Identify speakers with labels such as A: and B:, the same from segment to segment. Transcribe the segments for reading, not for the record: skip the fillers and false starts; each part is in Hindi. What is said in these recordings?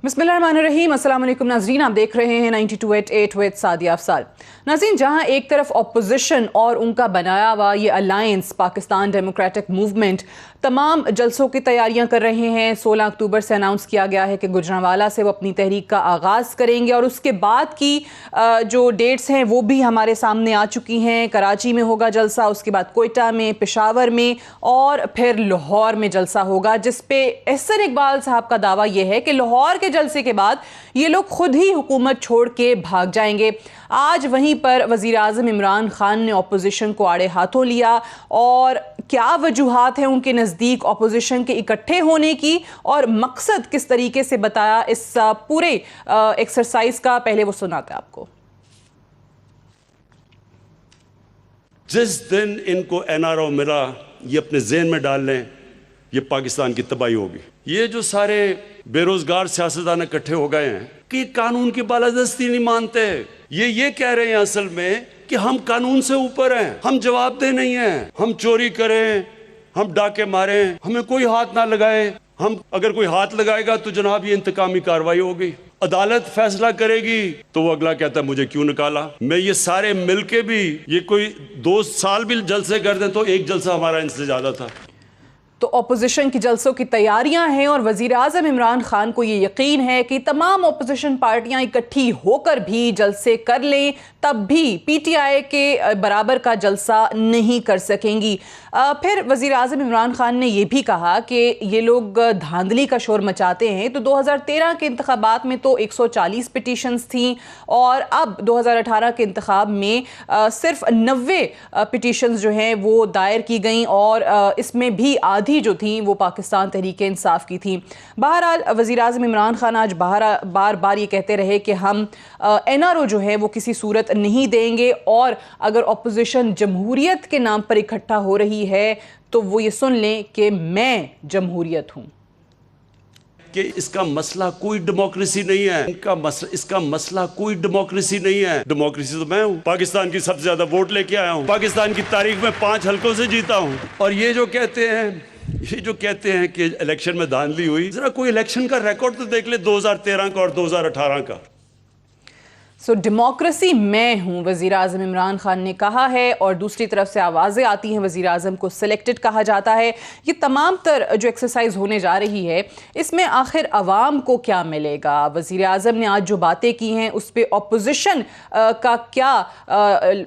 A: बिस्मिल्लाहिर्रहमानिर्रहीम। अस्सलाम वालेकुम नाज़रीन, आप देख रहे हैं 92.8 विद सादिया अफसाल। नाज़रीन, जहां एक तरफ ऑपोजिशन और उनका बनाया हुआ ये अलायंस पाकिस्तान डेमोक्रेटिक मूवमेंट तमाम जलसों की तैयारियां कर रहे हैं। 16 अक्टूबर से अनाउंस किया गया है कि गुजरांवाला से वो अपनी तहरीक का आगाज़ करेंगे और उसके बाद की जो डेट्स हैं वो भी हमारे सामने आ चुकी हैं। कराची में होगा जलसा, उसके बाद कोयटा में, पेशावर में और फिर लाहौर में जलसा होगा, जिस पे एहसन इकबाल साहब का दावा यह है कि लाहौर के जलसे के बाद ये लोग खुद ही हुकूमत छोड़ के भाग जाएंगे। आज वहीं पर वजीर आज़म इमरान खान ने ऑपोजिशन को आड़े हाथों लिया और क्या वजूहात हैं उनके नज़दीक ऑपोजिशन के इकट्ठे होने की और मकसद किस तरीके से बताया इस पूरे एक्सरसाइज का, पहले वो सुनाते हैं आपको।
B: जिस दिन इनको एनआरओ मिला, ये अपने जेहन में डाल लें, ये पाकिस्तान की तबाही होगी। ये जो सारे बेरोजगार सियासतदान इकट्ठे हो गए हैं कि कानून की बालादस्ती नहीं मानते, ये कह रहे हैं असल में कि हम कानून से ऊपर हैं, हम जवाबदेह नहीं हैं, हम चोरी करें, हम डाके मारें, हमें कोई हाथ ना लगाए, हम अगर कोई हाथ लगाएगा तो जनाब ये इंतकामी कार्रवाई होगी, अदालत फैसला करेगी। तो वो अगला कहता है मुझे क्यों निकाला। मैं ये सारे मिलके भी ये कोई 2 साल भी जलसे कर दें तो एक जलसा हमारा इनसे ज्यादा था।
A: तो ऑपोजिशन की जलसों की तैयारियां हैं और वजीर आज़म इमरान खान को ये यकीन है कि तमाम ऑपोजिशन पार्टियां इकट्ठी होकर भी जलसे कर लें, तब भी पीटीआई के बराबर का जलसा नहीं कर सकेंगी। फिर वजीर आज़म इमरान खान ने यह भी कहा कि ये लोग धांधली का शोर मचाते हैं। तो 2013 के इंतखाबात में तो 140 पिटीशंस थीं और अब 2018 के इंतखाब में सिर्फ 90 पिटीशंस जो हैं वो दायर की गई और इसमें भी आधी जो थी वो पाकिस्तान तहरीक इंसाफ की थी। बहरहाल वज़ीर आज़म इमरान खान आज बार बार ये कहते रहे कि हम एनआरओ जो है वो किसी सूरत नहीं देंगे और अगर ऑपोजिशन जमहूरियत के नाम पर इकट्ठा हो रही है तो वो ये सुन लें कि मैं जमहूरियत हूं।
B: कि इसका मसला कोई डेमोक्रेसी नहीं है, इसका मसला कोई डेमोक्रेसी नहीं है। डेमोक्रेसी तो मैं हूँ, पाकिस्तान की सबसे ज्यादा वोट लेके आया हूँ, पाकिस्तान की तारीख में 5 हलकों से जीता हूँ। और ये जो कहते हैं कि इलेक्शन में धांधली हुई, जरा कोई इलेक्शन का रिकॉर्ड तो देख ले 2013 का और 2018 का।
A: सो डेमोक्रेसी मैं हूँ, वज़ीर आज़म इमरान खान ने कहा है। और दूसरी तरफ से आवाज़ें आती हैं वज़ीर आज़म को सिलेक्टेड कहा जाता है। ये तमाम तर जो एक्सरसाइज होने जा रही है इसमें आखिर अवाम को क्या मिलेगा। वज़ीर आज़म ने आज जो बातें की हैं उस पर ऑपोजिशन का क्या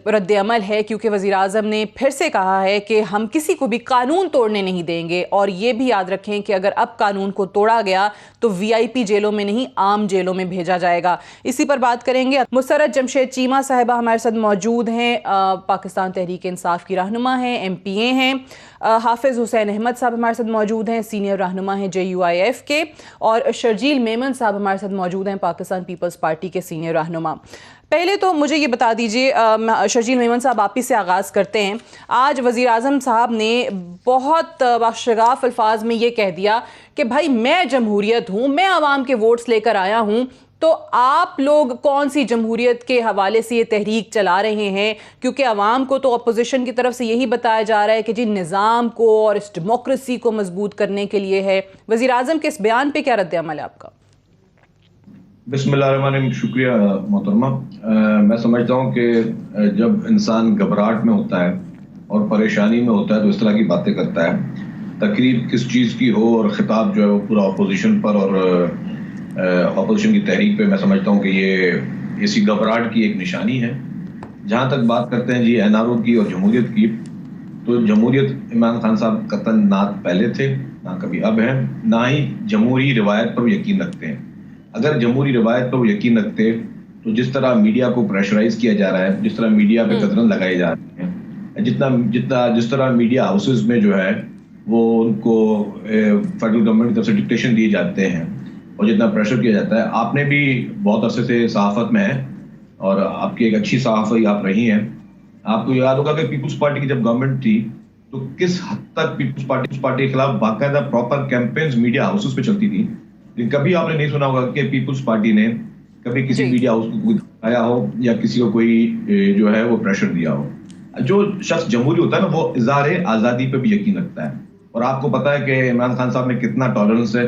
A: रद्द अमल है, क्योंकि वज़ीर आज़म ने फिर से कहा है कि हम किसी को भी कानून तोड़ने नहीं देंगे। और ये भी याद रखें कि अगर अब कानून को तोड़ा गया तो VIP जेलों में नहीं आम जेलों में भेजा जाएगा। इसी पर बात करेंगे। मुसर्रत जमशेद चीमा साहिबा हमारे साथ मौजूद हैं, पाकिस्तान तहरीक इंसाफ की रहनुमा हैं, MPA हैं। हाफिज़ हुसैन अहमद साहब हमारे साथ मौजूद हैं, सीनियर रहनुमा हैं JUIF के। और शर्जील मेमन साहब हमारे साथ मौजूद हैं, पाकिस्तान पीपल्स पार्टी के सीनियर रहनुमा। पहले तो मुझे ये बता दीजिए, शर्जील मेमन साहब आप ही से आगाज़ करते हैं। आज वज़ीर आज़म साहब ने बहुत बाशगाफ अल्फाज में ये कह दिया कि भाई मैं जमहूरियत हूँ, मैं आवाम के वोट्स लेकर आया हूँ। तो आप लोग कौन सी जमहूरियत के हवाले से ये तहरीक चला रहे हैं, क्योंकि अवाम को तो अपोजिशन की तरफ से यही बताया जा रहा है कि जी निज़ाम को और इस डेमोक्रेसी को मजबूत करने के लिए है। वज़ीर आज़म के इस बयान पे क्या रद्द अमल है आपका?
C: बिस्मिल्लाहिर्रहमानिर्रहीम, शुक्रिया मोहतरमा। मैं समझता हूँ कि जब इंसान घबराहट में होता है और परेशानी में होता है तो इस तरह की बातें करता है। तकरीर किस चीज़ की हो और खिताब जो है वो पूरा अपोजिशन पर और अपोजिशन की तहरीक पे, मैं समझता हूँ कि ये इसी घबराहट की एक निशानी है। जहाँ तक बात करते हैं जी एनआरओ की और जमहूरियत की, तो जमहूरियत इमरान खान साहब कतन ना पहले थे ना कभी अब हैं, ना ही जमहूरी रिवायत पर जिस रखते हैं। अगर जमहूरी रिवायत पर यकीन रखते तो जिस तरह मीडिया को प्रेशराइज किया जा रहा है, जिस तरह मीडिया पे कतरन लगाए जा रहे हैं, जिस तरह मीडिया हाउसेज में जो है वो उनको फेडरल गवर्नमेंट की तरफ से डिक्टेशन दिए जाते हैं और जितना प्रेशर किया जाता है। आपने भी बहुत अरसे से सहाफत में है और आपकी एक अच्छी सहाफ़ी आप रही हैं। आपको याद होगा कि पीपल्स पार्टी की जब गवर्नमेंट थी तो किस हद तक पीपल्स पार्टी के खिलाफ बाकायदा प्रॉपर कैंपेन्स मीडिया हाउसेस पे चलती थी। लेकिन कभी आपने नहीं सुना होगा कि पीपल्स पार्टी ने कभी किसी मीडिया हाउस को आया हो या किसी को कोई जो है वो प्रेशर दिया हो। जो शख्स जमहूरी होता है ना, वो इज़हार आज़ादी पे भी यकीन रखता है। और आपको पता है कि इमरान खान साहब में कितना टॉलरेंस है।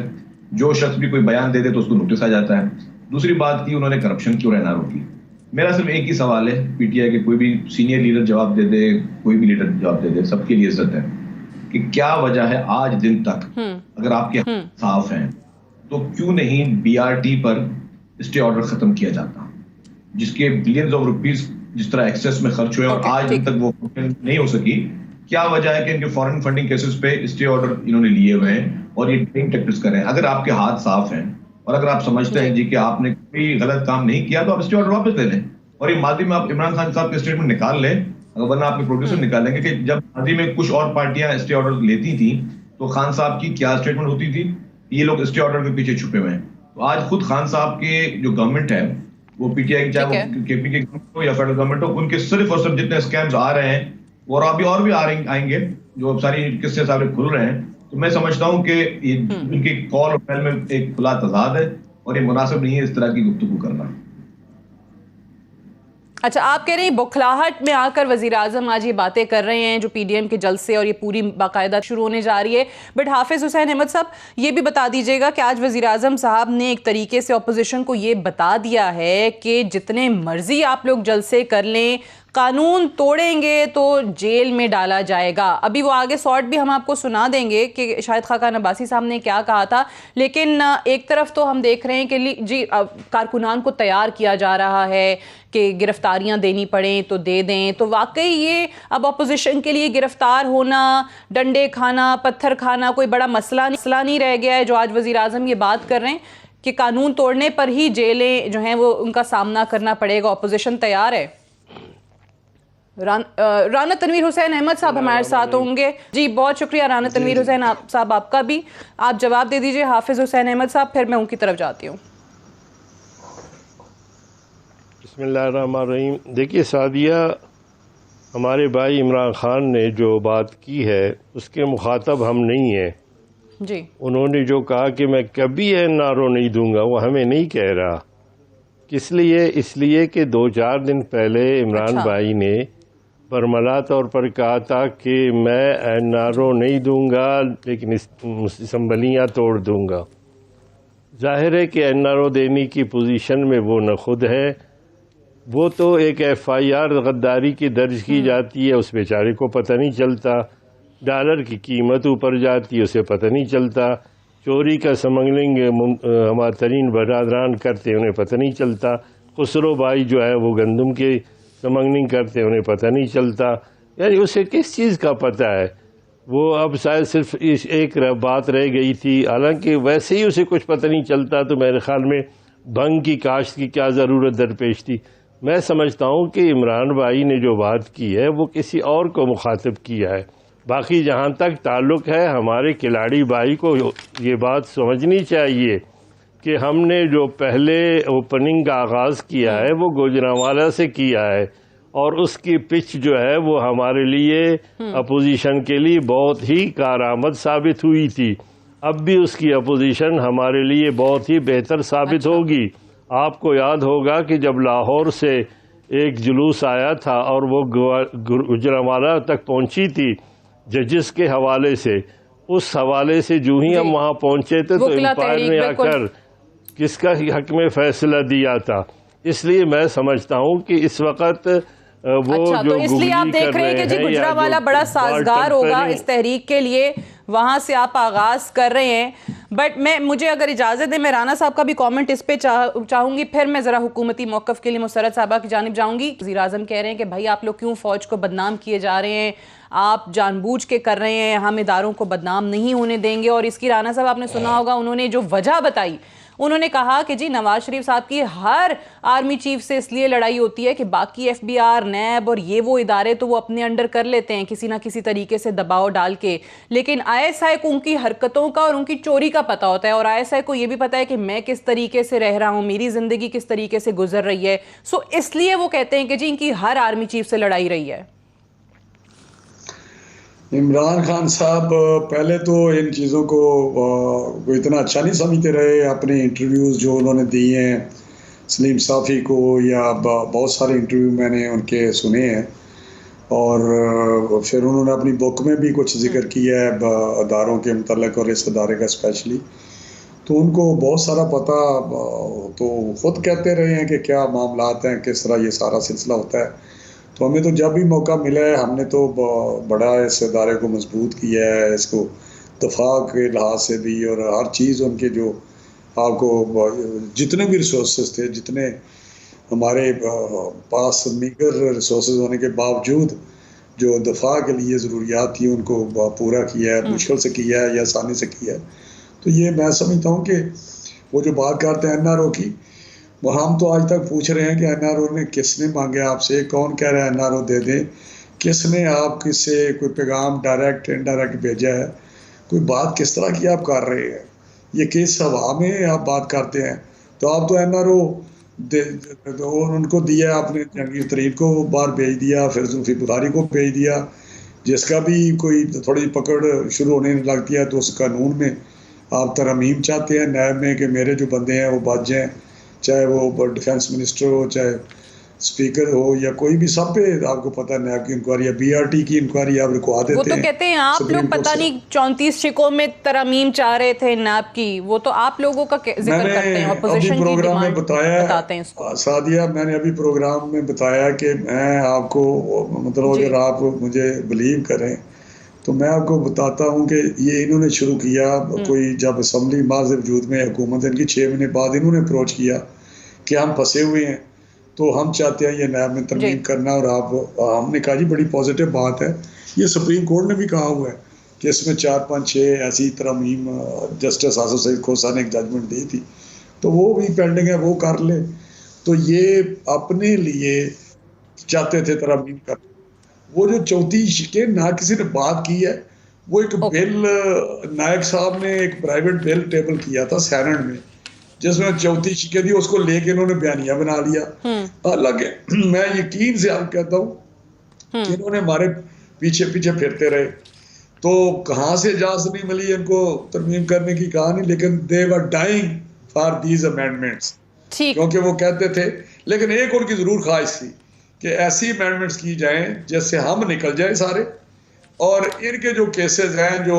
C: जो शख्स भी कोई बयान दे दे तो उसको नोटिस आ जाता है। दूसरी बात की उन्होंने करप्शन क्यों एनआरओ की। मेरा सिर्फ एक ही सवाल है, पीटीआई के कोई भी सीनियर लीडर जवाब दे दे, कोई भी लीडर जवाब दे दे, सबके लिए इज्जत है कि क्या वजह है आज दिन तक अगर आपके साफ हैं तो क्यों नहीं बीआरटी पर स्टे ऑर्डर खत्म किया जाता, जिसके बिलियंस ऑफ रुपीस जिस तरह एक्सेस में खर्च हुए और आज दिन तक वो नहीं हो सकी। क्या वजह है कि इनके फॉरेन फंडिंग केसेस पे स्टे ऑर्डर इन्होंने लिए हुए हैं और ये ट्रेनिंग टैक्टिक्स कर रहे हैं। अगर आपके हाथ साफ हैं और अगर आप समझते हैं जी कि आपने कोई गलत काम नहीं किया तो आप स्टे ऑर्डर वापस ले लें और ये मादी में आप इमरान खान साहब के स्टेटमेंट निकाल लें, अगर वरना आपके प्रोड्यूसर निकालेंगे कि जब मादी में कुछ और पार्टियां स्टे ऑर्डर लेती थी तो खान साहब की क्या स्टेटमेंट होती थी, ये लोग स्टे ऑर्डर के पीछे छुपे हुए हैं। तो आज खुद खान साहब के जो गवर्नमेंट है वो पीटीआई चाहे वो केपी के गवर्नमेंट हो या फेडरल गवर्नमेंट हो, उनके सिर्फ और सिर्फ जितने स्कैम्स आ रहे हैं और अभी और भी आएंगे जो सारी किस्से सारे खुल रहे हैं, तो मैं समझता हूं कि इनकी कॉल और पहल में एक खुला तजाद है और ये मुनासिब नहीं है इस तरह की गुफ्तगू करना।
A: अच्छा, आप कह रहे हैं बौखलाहट में आकर वजीर आजम आज ये बातें कर रहे हैं जो पीडीएम के जलसे और ये पूरी बाकायदा शुरू होने जा रही है। बट हाफिज हुसैन अहमद साहब, ये भी बता दीजिएगा कि आज वजीर आजम साहब ने एक तरीके से अपोजिशन को ये बता दिया है कि जितने मर्जी आप लोग जलसे कर लें, कानून तोड़ेंगे तो जेल में डाला जाएगा। अभी वो आगे शॉर्ट भी हम आपको सुना देंगे कि शायद खाकान अब्बासी साहब ने क्या कहा था, लेकिन एक तरफ तो हम देख रहे हैं कि जी कारकुनान को तैयार किया जा रहा है कि गिरफ्तारियां देनी पड़ें तो दे दें। तो वाकई ये अब अपोजिशन के लिए गिरफ्तार होना, डंडे खाना, पत्थर खाना कोई बड़ा मसला नहीं रह गया है, जो आज वजीर आजम ये बात कर रहे हैं कि कानून तोड़ने पर ही जेलें जो हैं वो उनका सामना करना पड़ेगा। अपोजिशन तैयार है। राना तनवीर हुसैन अहमद साहब हमारे साथ होंगे। जी बहुत शुक्रिया राना तनवीर हुसैन साहब, आपका भी आप जवाब दे दीजिए। हाफिज हुसैन अहमद साहब, फिर मैं उनकी तरफ जाती हूँ।
D: बिस्मिल्लाहिर्रहमानिर्रहीम। देखिए सादिया, हमारे भाई इमरान खान ने जो बात की है उसके मुखातब हम नहीं हैं
A: जी। उन्होंने
D: जो कहा कि मैं कभी एनआरओ नहीं दूंगा, वो हमें नहीं कह रहा। किस लिए? इसलिए कि 2-4 दिन पहले इमरान भाई ने बरमला तौर पर कहा था कि मैं एनआरओ नहीं दूंगा लेकिन असम्बलियाँ तोड़ दूंगा। जाहिर है कि एनआरओ देने की पोजीशन में वो न खुद है, वो तो एक एफआईआर गद्दारी की दर्ज की जाती है, उस बेचारे को पता नहीं चलता। डॉलर की कीमत ऊपर जाती है, उसे पता नहीं चलता। चोरी का स्मगलिंग हमारे तरीन बरादरान करते, उन्हें पता नहीं चलता। खुसरो भाई जो है वो गंदम के स्मगलिंग करते, उन्हें पता नहीं चलता। यानी उसे किस चीज़ का पता है? वो अब शायद सिर्फ इस एक बात रह गई थी, हालांकि वैसे ही उसे कुछ पता नहीं चलता। तो मेरे ख्याल में भंग की काश्त की क्या ज़रूरत दरपेश थी। मैं समझता हूँ कि इमरान भाई ने जो बात की है वो किसी और को मुखातिब किया है। बाकी जहाँ तक ताल्लुक़ है, हमारे खिलाड़ी भाई को ये बात समझनी चाहिए कि हमने जो पहले ओपनिंग का आगाज़ किया है वो गुजरांवाला से किया है और उसकी पिच जो है वो हमारे लिए अपोजिशन के लिए बहुत ही कारआमद साबित हुई थी। अब भी उसकी अपोजिशन हमारे लिए बहुत ही बेहतर साबित होगी। आपको याद होगा कि जब लाहौर से एक जुलूस आया था और वो गुजरांवाला तक पहुंची थी जजेस के हवाले से, उस हवाले से जो ही हम वहाँ पहुंचे थे तो एम्पायर ने आकर किसका हक में फैसला दिया था। इसलिए मैं समझता हूँ कि इस वक्त वो जो
A: तो इसलिए आप देख रहे हैं कि जी गुजरांवाला बड़ा साजगार होगा इस तहरीक के लिए, वहां से आप आगाज कर रहे हैं। बट मुझे अगर इजाजत है, मैं राना साहब का भी कमेंट इस पे चाहूंगी, फिर मैं जरा हुकूमती मौकफ के लिए मुसरत साहबा की जानिब जाऊंगी। वज़ीर आज़म कह रहे हैं कि भाई आप लोग क्यों फौज को बदनाम किए जा रहे हैं, आप जानबूझ के कर रहे हैं, हम इदारों को बदनाम नहीं होने देंगे। और इसकी राना साहब आपने सुना होगा, उन्होंने जो वजह बताई, उन्होंने कहा कि जी नवाज शरीफ साहब की हर आर्मी चीफ से इसलिए लड़ाई होती है कि बाकी एफबीआर, नैब और ये वो इदारे तो वो अपने अंडर कर लेते हैं किसी ना किसी तरीके से दबाव डाल के, लेकिन आईएसआई को उनकी हरकतों का और उनकी चोरी का पता होता है और आईएसआई को ये भी पता है कि मैं किस तरीके से रह रहा हूँ, मेरी जिंदगी किस तरीके से गुजर रही है। सो इसलिए वो कहते हैं कि जी इनकी हर आर्मी चीफ से लड़ाई रही है।
E: इमरान खान साहब पहले तो इन चीज़ों को वो इतना अच्छा नहीं समझते रहे। अपने इंटरव्यूज़ जो उन्होंने दिए हैं सलीम साफ़ी को, या बहुत सारे इंटरव्यू मैंने उनके सुने हैं, और फिर उन्होंने अपनी बुक में भी कुछ जिक्र किया है अदारों के मतलब और इस अदारे का स्पेशली। तो उनको बहुत सारा पता, तो खुद कहते रहे हैं कि क्या मामलात हैं, किस तरह ये सारा सिलसिला होता है। तो हमें तो जब भी मौका मिला है हमने तो बड़ा इस इदारे को मजबूत किया है, इसको दफा के लिहाज से भी और हर चीज़ उनके जो आपको जितने भी रिसोर्स थे, जितने हमारे पास मीगर रिसोर्स होने के बावजूद जो दफा के लिए ज़रूरियात थी उनको पूरा किया है, मुश्किल से किया है या आसानी से किया है। तो ये मैं समझता हूँ कि वो जो बात करते हैं NRO की, वो हम तो आज तक पूछ रहे हैं कि NRO ने किसने मांगे आपसे, कौन कह रहा है NRO दे दें, किसने आप किससे कोई पैगाम डायरेक्ट इनडायरेक्ट भेजा है, कोई बात किस तरह की आप कर रहे हैं, ये किस हवा में आप बात करते हैं। तो आप तो NRO उनको दिया, आपने जहांगीर तरीन को बाहर भेज दिया, फिर जुल्फी बुखारी को भेज दिया, जिसका भी कोई थोड़ी पकड़ शुरू होने लगती है तो उस कानून में आप तरमीम चाहते हैं नैब में कि मेरे जो बंदे हैं वो बच जाएँ, चाहे वो डिफेंस मिनिस्टर हो, चाहे स्पीकर हो या कोई भी, सब पे आपको पता है नैब की इंक्वायरी या BRT की इंक्वायरी आप रुकवा देते हैं।
A: वो तो कहते हैं आप लोग पता नहीं 34 शिकों में तरमीम चाह रहे थे नैब की, वो तो आप लोगों का जिक्र करते हैं, ऑपोजिशन की डिमांड बताते हैं इसको।
E: सादिया, मैंने अभी प्रोग्राम में बताया कि मैं आपको मतलब अगर आप मुझे बिलीव करें तो मैं आपको बताता हूँ कि ये इन्होंने शुरू किया, कोई जब असम्बली माज़ वजूद में हुकूमत इनकी 6 महीने बाद इन्होंने अप्रोच किया कि हम फंसे हुए हैं तो हम चाहते हैं ये नैब में तरमीम करना, और हमने कहा जी बड़ी पॉजिटिव बात है, ये सुप्रीम कोर्ट ने भी कहा हुआ है कि इसमें 4, 5, 6 ऐसी तरमीम जस्टिस आसिफ सईद खोसा ने एक जजमेंट दी थी, तो वो भी पेंडिंग है, वो कर ले। तो ये अपने लिए चाहते थे तरमीम कर, वो जो 34 शिकें ना किसी ने बात की है, वो एक बिल नायक साहब ने एक प्राइवेट बिल टेबल किया था सेनेट में जिसमें 34 शिकें थी, उसको लेके इन्होंने बयानिया बना लिया। हालांकि मैं यकीन से आप कहता हूँ कि इन्होंने हमारे पीछे पीछे फिरते रहे, तो कहाँ से इजाजत नहीं मिली इनको तरमीम करने की कहानी, लेकिन they were dying for these amendments, क्योंकि वो कहते थे। लेकिन एक उनकी जरूर ख्वाहिश थी कि ऐसी अमेंडमेंट्स की जाएं जिससे हम निकल जाएं सारे, और इनके जो केसेस हैं जो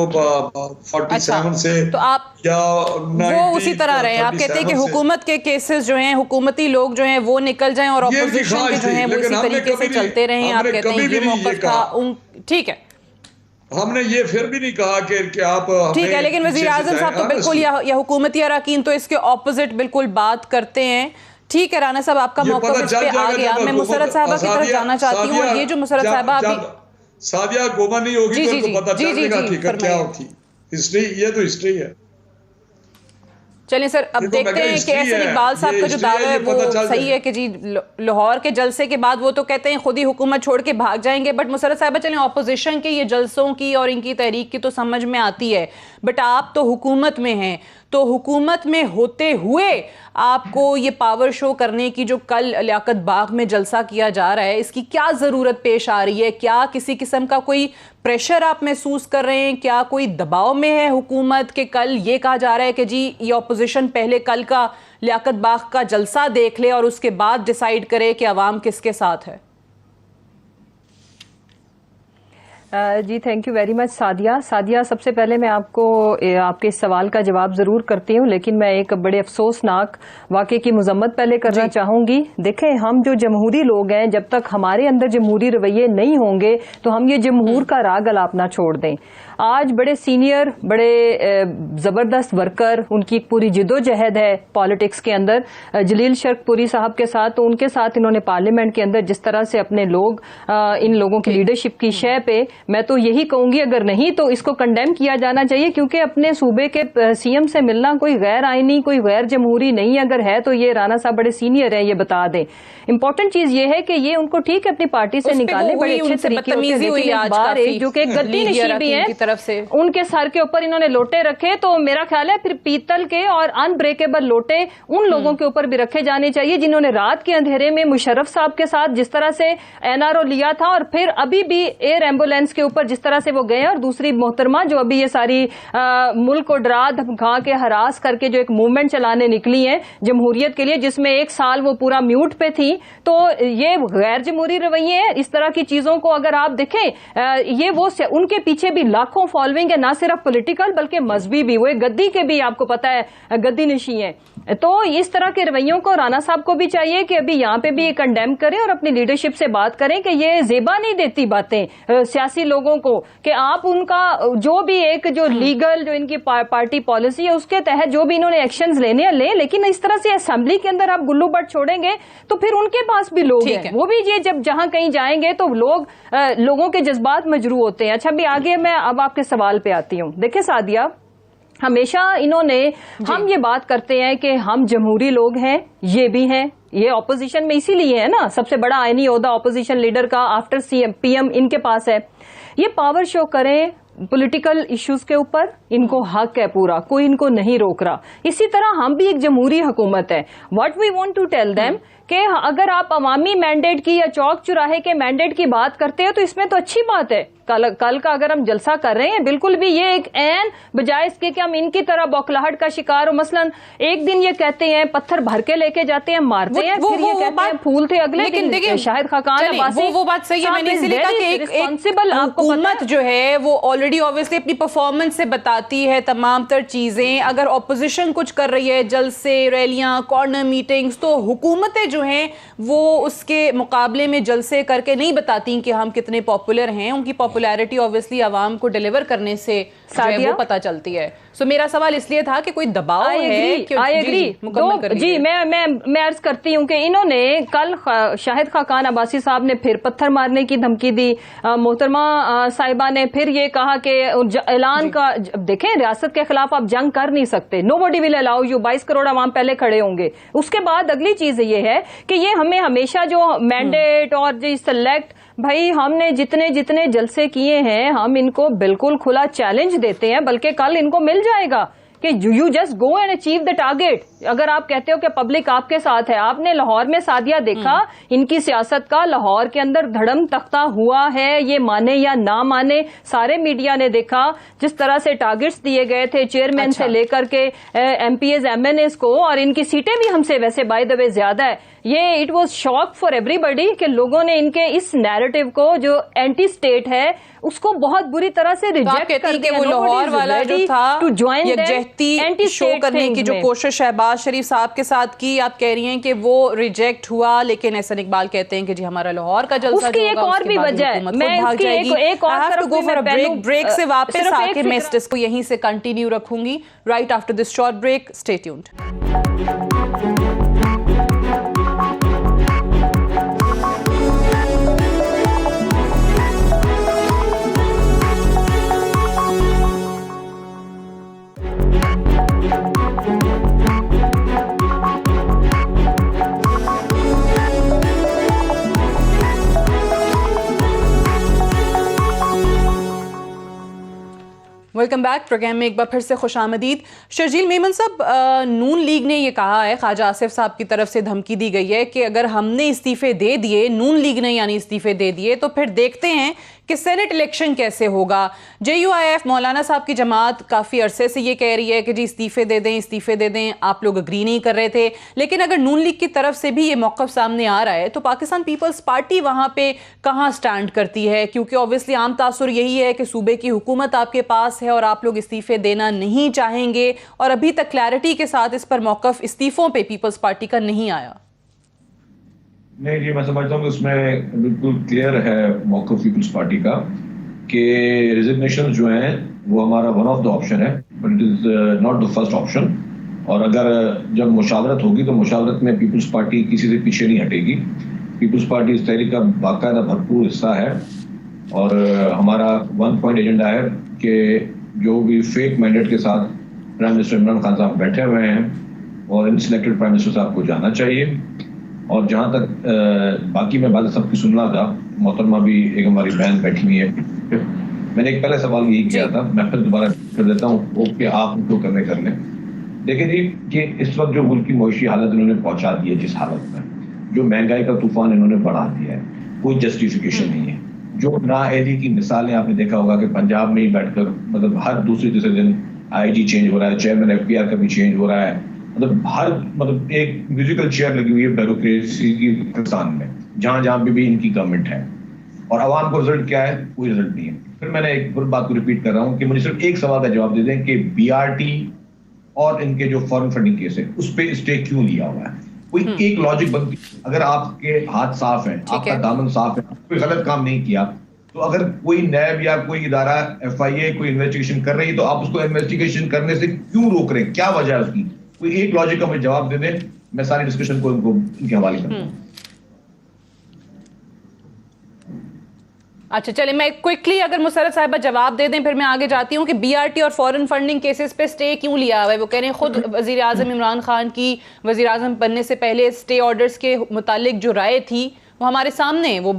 E: 47 से
A: तो आप
E: या
A: वो उसी तरह रहे, आप कहते हैं कि हुकूमत के केसेस जो हैं, हुकूमती लोग जो हैं वो निकल जाएं और ऑपोजिशन के जो हैं वो इसी तरीके से चलते रहें। आप कहते हैं ये मौक़िफ़ था, ठीक है,
E: हमने ये फिर भी नहीं कहा कि आप
A: ठीक है, लेकिन वज़ीर आज़म साहब तो बिल्कुल या हुकूमती अरकान तो इसके ऑपोजिट बिल्कुल बात करते हैं। ठीक है राना साहब, आपका मौक़िफ़ इस पे आ गया। मैं मुसर्रत साहिबा की तरफ जाना चाहती हूँ, और ये जो मुसर्रत साहिबा अभी
E: सादिया गोमा नहीं होगी तो पता चल जाएगा हकीकत क्या होती। हिस्ट्री, ये तो हिस्ट्री है।
A: चलिए सर, अब देखते हैं कि एहसन इकबाल साहब का जो दावा है वो सही है कि जी लाहौर के जलसे के बाद वो तो कहते हैं खुद ही हुकूमत छोड़ के भाग जाएंगे। बट मुसर्रत साहिबा, चलें ऑपोजिशन के ये जलसों की और इनकी तहरीक की तो समझ में आती है, बट आप तो हुकूमत में हैं, तो हुकूमत में होते हुए आपको ये पावर शो करने की जो कल लियाकत बाग में जलसा किया जा रहा है, इसकी क्या ज़रूरत पेश आ रही है? क्या किसी किस्म का कोई प्रेशर आप महसूस कर रहे हैं? क्या कोई दबाव में है हुकूमत के? कल ये कहा जा रहा है कि जी ये ऑपोजिशन पहले कल का लियाकत बाग का जलसा देख ले और उसके बाद डिसाइड करे कि अवाम किसके साथ है।
F: जी thank you very much Sadia, सबसे पहले मैं आपको आपके इस सवाल का जवाब ज़रूर करती हूँ, लेकिन मैं एक बड़े अफसोसनाक वाक़े की मज़म्मत पहले करना चाहूँगी। देखें, हम जो जमहूरी लोग हैं, जब तक हमारे अंदर जमहूरी रवैये नहीं होंगे तो हम ये जमहूर का राग अलापना छोड़ दें। आज बड़े सीनियर, बड़े ज़बरदस्त वर्कर, उनकी एक पूरी जिदोजहद है पॉलिटिक्स के अंदर, जलील शर्कपुरी साहब के साथ, तो उनके साथ इन्होंने पार्लियामेंट के अंदर जिस तरह से अपने लोग इन लोगों की लीडरशिप की शय पे, मैं तो यही कहूंगी अगर नहीं तो इसको कंडेम किया जाना चाहिए, क्योंकि अपने सूबे के CM से मिलना कोई गैर आईनी, कोई गैर जमहूरी नहीं। अगर है तो ये राना साहब बड़े सीनियर हैं, ये बता दें। इंपॉर्टेंट चीज ये है कि ये उनको ठीक है अपनी पार्टी से निकालने, बड़े अच्छे तरीके से, जो कि गद्दी नशीन भी है
A: तरफ से
F: उनके सर के ऊपर इन्होंने लोटे रखे, तो मेरा ख्याल है फिर पीतल के और अनब्रेकेबल लोटे उन लोगों के ऊपर भी रखे जाने चाहिए जिन्होंने रात के अंधेरे में मुशर्रफ साहब के साथ जिस तरह से NRO लिया था, और फिर अभी भी एयर एम्बुलेंस के ऊपर जिस तरह से वो गए, और दूसरी मोहतरमा जो अभी ये सारी मुल्क को डरा धमका के हरास करके जो एक मूवमेंट चलाने निकली है जमहूरियत के लिए, जिसमें 1 साल वो पूरा म्यूट पे थी, तो ये गैर जमहूरी रवैये हैं। इस तरह की चीजों को अगर आप देखें, ये वो उनके पीछे भी लाखों लाखों फॉलोइंग है, ना सिर्फ पॉलिटिकल बल्कि मजहबी भी, वो एक गद्दी के भी आपको पता है गद्दी नशी है। तो इस तरह के रवैयों को राणा साहब को भी चाहिए कि अभी यहाँ पे भी कंडेम करें और अपनी लीडरशिप से बात करें कि ये जेबा नहीं देती बातें सियासी लोगों को, कि आप उनका जो भी एक जो लीगल जो इनकी पार्टी पॉलिसी है उसके तहत जो भी इन्होंने एक्शंस लेने हैं लें, लेकिन इस तरह से असेंबली के अंदर आप गुल्लू बट छोड़ेंगे तो फिर उनके पास भी लोग हैं, वो भी ये जब जहां कहीं जाएंगे तो लोगों के जज्बात मजरू होते हैं। अच्छा, अभी आगे मैं अब आपके सवाल पे आती हूँ। देखिए सादिया, हमेशा इन्होंने, हम ये बात करते हैं कि हम जमहूरी लोग हैं, ये भी हैं, ये ऑपोजिशन में इसीलिए है ना, सबसे बड़ा आईनी ओहदा ऑपोजिशन लीडर का आफ्टर सीएम पीएम इनके पास है। ये पावर शो करें पॉलिटिकल इश्यूज के ऊपर, इनको हक है पूरा, कोई इनको नहीं रोक रहा। इसी तरह हम भी एक जमहूरी हुकूमत है। What we want to tell them कि अगर आप अवामी मैंडेट की या चौक चौराहे के मैंडेट की बात करते हो तो इसमें तो अच्छी बात है। कल का अगर हम जलसा कर रहे हैं, बिल्कुल भी ये एक ऐन बजाय इसके कि हम इनकी तरह बौखलाहट का शिकार हो। मसलन एक दिन ये कहते हैं पत्थर भर के लेके जाते हैं, मारते हैं, फिर ये कहते हैं फूल थे, अगले दिन शाहिद खाकान अब्बासी।
A: वो बात सही है, मैंने इसीलिए कहा कि एक हुकूमत जो है वो ऑलरेडी ऑब्वियसली अपनी परफॉर्मेंस से बताती है तमाम तर चीजें। अगर ऑपोजिशन कुछ कर रही है, जलसे, रैलियां, कॉर्नर मीटिंग्स, तो हुकूमतें जो हैं वो उसके मुकाबले में जलसे करके नहीं बताती कि हम कितने पॉपुलर हैं। उनकी पॉपुलैरिटी ऑब्वियसली आवाम को डिलीवर करने से वो पता चलती है। सो मेरा सवाल इसलिए था कि कोई दबाव है कि
F: आई एग्री जी, मैं अर्ज करती हूँ कि इन्होंने कल शाहिद खाकान अब्बासी साहब ने फिर पत्थर मारने की धमकी दी, मोहतरमा साहिबा ने फिर ये कहा कि ऐलान का, देखें रियासत के खिलाफ आप जंग कर नहीं सकते, nobody will allow you, 22 crore अवाम पहले खड़े होंगे। उसके बाद अगली चीज ये है कि ये हमें हमेशा जो मैंडेट और जो सेलेक्ट, भाई हमने जितने जितने जलसे किए हैं हम इनको बिल्कुल खुला चैलेंज देते हैं, बल्कि कल इनको मिल जाएगा कि you just go and achieve the target. अगर आप कहते हो कि पब्लिक आपके साथ है, आपने लाहौर में सादिया देखा इनकी सियासत का, लाहौर के अंदर धड़म तख्ता हुआ है, ये माने या ना माने, सारे मीडिया ने देखा जिस तरह से टारगेट्स दिए गए थे चेयरमैन से लेकर के एमपीएस एमएनएस को, और इनकी सीटें भी हमसे वैसे बाय द वे ज्यादा है। ये it was shock for everybody कि लोगों ने इनके इस नैरेटिव को जो एंटी स्टेट है उसको बहुत बुरी तरह से रिजेक्ट कर दिया।
A: वो लाहौर वाला जो था यकजहती शो करने की जो कोशिश शहबाज शरीफ साहब के साथ की, आप कह रही हैं कि वो रिजेक्ट हुआ, लेकिन एहसन इकबाल कहते हैं कि जी हमारा लाहौर का जलसा
F: उसकी एक और भी वजह है, मैं उसकी एक और
A: ब्रेक से वापस आके मैं इस डिस्कस को यहीं से कंटिन्यू रखूंगी right after this short break. Stay tuned. Welcome back. Programme में एक बार फिर से खुशामदीद। शर्जील मेमन साहब, नून लीग ने ये कहा है, ख्वाजा आसिफ साहब की तरफ से धमकी दी गई है कि अगर हमने इस्तीफे दे दिए, नून लीग ने यानी इस्तीफे दे दिए, तो फिर देखते हैं कि सेनेट इलेक्शन कैसे होगा। JUIF मौलाना साहब की जमात काफ़ी अरसे से ये कह रही है कि जी इस्तीफे दे दें, इस्तीफे दे दें। आप लोग अग्री नहीं कर रहे थे, लेकिन अगर नून लीग की तरफ से भी ये मौक़िफ़ सामने आ रहा है तो पाकिस्तान पीपल्स पार्टी वहाँ पे कहाँ स्टैंड करती है? क्योंकि ऑब्वियसली आम तासुर यही है कि सूबे की हुकूमत आपके पास है और आप लोग इस्तीफे देना नहीं चाहेंगे, और अभी तक क्लैरिटी के साथ इस पर मौक़िफ़ इस्तीफ़ों पर पीपल्स पार्टी का नहीं आया।
C: नहीं जी, मैं समझता हूँ कि उसमें बिल्कुल क्लियर है मौक़िफ़ पीपल्स पार्टी का कि रिजिग्नेशन जो हैं वो हमारा वन ऑफ द ऑप्शन है, but it is not the first option. और अगर जब मुशावरत होगी तो मुशावरत में पीपल्स पार्टी किसी से पीछे नहीं हटेगी। पीपल्स पार्टी इस तहरीक का बाकायदा भरपूर हिस्सा है, और हमारा 1 पॉइंट एजेंडा है कि जो भी फेक मैंडेट के साथ प्राइम मिनिस्टर इमरान खान साहब बैठे हुए हैं और इनसिलेक्टेड प्राइम मिनिस्टर साहब को जाना चाहिए। और जहाँ तक बाकी मैं बात सबकी सुन रहा था, मोहतरमा भी एक हमारी बहन बैठी हुई है, मैंने एक पहले सवाल यही किया था, मैं फिर दोबारा कर देता हूँ, ओके आप उनको कर लें। देखिए जी कि इस वक्त जो मुल्क की मईशी हालत इन्होंने पहुँचा दी है, जिस हालत में जो महंगाई का तूफान इन्होंने बढ़ा दिया है, कोई जस्टिफिकेशन नहीं है। जो नाअहली की मिसालें आपने देखा होगा कि पंजाब में ही बैठकर मतलब हर दूसरे तीसरे दिन IG चेंज हो रहा है, चेयरमैन FPR का भी चेंज हो रहा है, मतलब एक म्यूजिकल चेयर लगी हुई है ब्यूरोक्रेसी की किसान में, जहां भी इनकी गवर्नमेंट है। और आवाम को रिजल्ट क्या है, कोई रिजल्ट नहीं है। फिर मैंने एक बात को रिपीट कर रहा हूं कि मुझे सिर्फ एक सवाल का जवाब दे दें कि BRT और इनके जो फॉरेन फंडिंग केस है उस पर स्टे क्यों लिया हुआ है। कोई एक लॉजिक बनती, अगर आपके हाथ साफ है, आपका दामन साफ है, कोई गलत काम नहीं किया, तो अगर कोई नैब या कोई इदारा FIA कोई इन्वेस्टिगेशन कर रही है तो आप उसको इन्वेस्टिगेशन करने से क्यों रोक रहे हैं, क्या वजह है उसकी? कोई एक लॉजिक का मुझे जवाब दे दें, मैं सारी डिस्कशन को इनके हवाले करता हूं।
A: अच्छा चलिए, मैं क्विकली अगर मुसर्रत साहिबा जवाब दे दें फिर मैं आगे जाती हूँ कि BRT और फॉरेन फंडिंग केसेस पे स्टे क्यों लिया हुआ है। वो कह रहे हैं खुद वजीर आजम इमरान खान की वजीर आजम बनने से पहले स्टे ऑर्डर्स के मुतालिक जो राय थी वो हमारे सामने, वो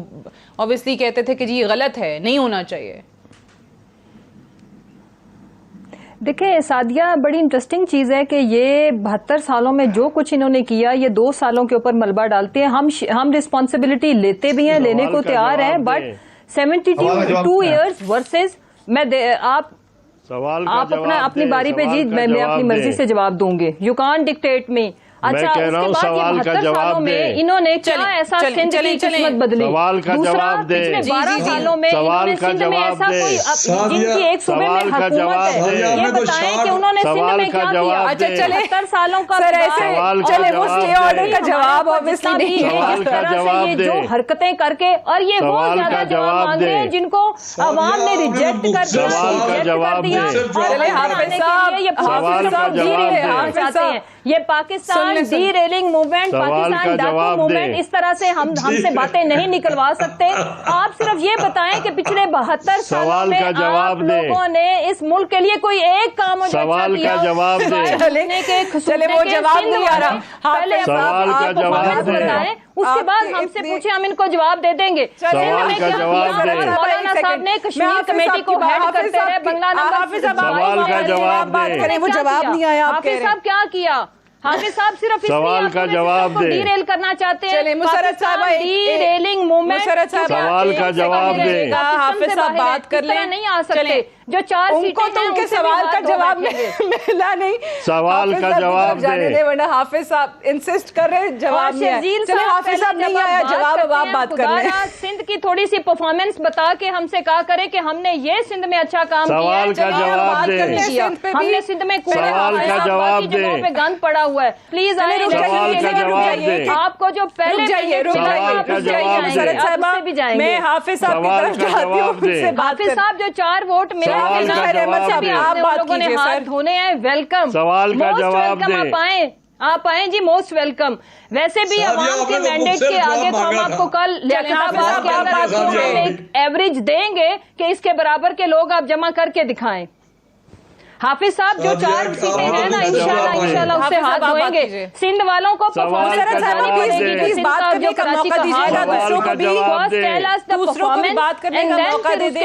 A: ऑब्वियसली कहते थे कि जी गलत है, नहीं होना चाहिए।
F: देखिए सादिया, बड़ी इंटरेस्टिंग चीज़ है कि ये 72 सालों में जो कुछ इन्होंने किया ये 2 सालों के ऊपर मलबा डालते हैं। हम रिस्पॉन्सिबिलिटी लेते भी हैं, लेने को तैयार हैं, बट 72 इयर्स वर्सेस आप अपनी बारी पे जी, मैं अपनी मर्जी से जवाब दूंगी। यू कांट डिक्टेट मी। अच्छा, उसके बाद ये 72 सालों में इन्होंने क्या ऐसा सिंध की किस्मत बदली? दूसरा, पिछले 12 सालों में इन्होंने सिंध में ऐसा कोई, जिनकी एक सूबे में हुकूमत है, ये बताएं कि उन्होंने सिंध में क्या किया?
A: अच्छा चले,
F: 70 सालों का
A: चले वो स्टे ऑर्डर का जवाब ऑब्वियसली नहीं है।
F: जिस तरह से ये जो हरकतें करके, और ये वो ज्यादा जवाब मांग रहे हैं जिनको अवाम ने रिजेक्ट कर दिया। ये Pakistan D railing movement, Pakistan डाकू मूवमेंट, इस तरह से हमसे बातें नहीं निकलवा सकते। आप सिर्फ ये बताएं कि पिछले 72 सालों में आप लोगों ने इस मुल्क के लिए कोई एक काम अच्छा किया?
A: चले वो जवाब नहीं आ रहा,
F: पहले बताएं, उसके बाद हमसे पूछे, हम इनको जवाब दे देंगे। मौलाना साहब ने कश्मीर कमेटी को हेड करते रहे, बंगला
A: जवाब बात करें, वो जवाब नहीं आया।
F: हाफिज साहब क्या किया? हाफिज साहब सिर्फ
D: सवाल का जवाब दे,
F: डीरेल करना चाहते हैं।
A: मुसर्रत साहब
F: डीरेलिंग मूवमेंट,
D: सवाल का जवाब दे।
A: हाफिज साहब बात कर ले,
F: नहीं आ सकते। जो 4 सीटें
A: तो उनके सवाल का जवाब मिला नहीं,
D: सवाल का जवाब दे,
A: वरना हाफिज साहब इंसिस्ट कर रहे जवाब नहीं आया। चलिए हाफिज साहब नहीं आया जवाब, अब आप बात कर लें।
F: सिंध की थोड़ी सी परफॉर्मेंस बता के हमसे कहा करे कि हमने ये सिंध में अच्छा काम किया।
D: सवाल का जवाब दे,
F: हमने सिंध में
D: सवाल का जवाब दे,
F: पे गंद पड़ा हुआ है। प्लीज
D: सवाल का जवाब दे।
F: आपको जो पहले
A: मैं हाफिज साहब की तरफ जाती हूं,
F: हाफिज साहब जो 4 वोट मिले,
A: आप
F: लोगों ने हाथ धोने हैं, वेलकम।
D: सवाल का जवाब दे।
F: आप आए जी, मोस्ट वेलकम। वैसे भी अवाम के मैंडेट के आगे तो हम आपको कल लियाकताबाद के अंदर एक एवरेज देंगे कि इसके बराबर के लोग आप जमा करके दिखाएं। हाफिज साहब जो 4 सीटें हैं ना, इंशाल्लाह उससे हाथ धोएंगे। सिंध वालों को
A: दूसरों को भी बात करने का मौका दे दें।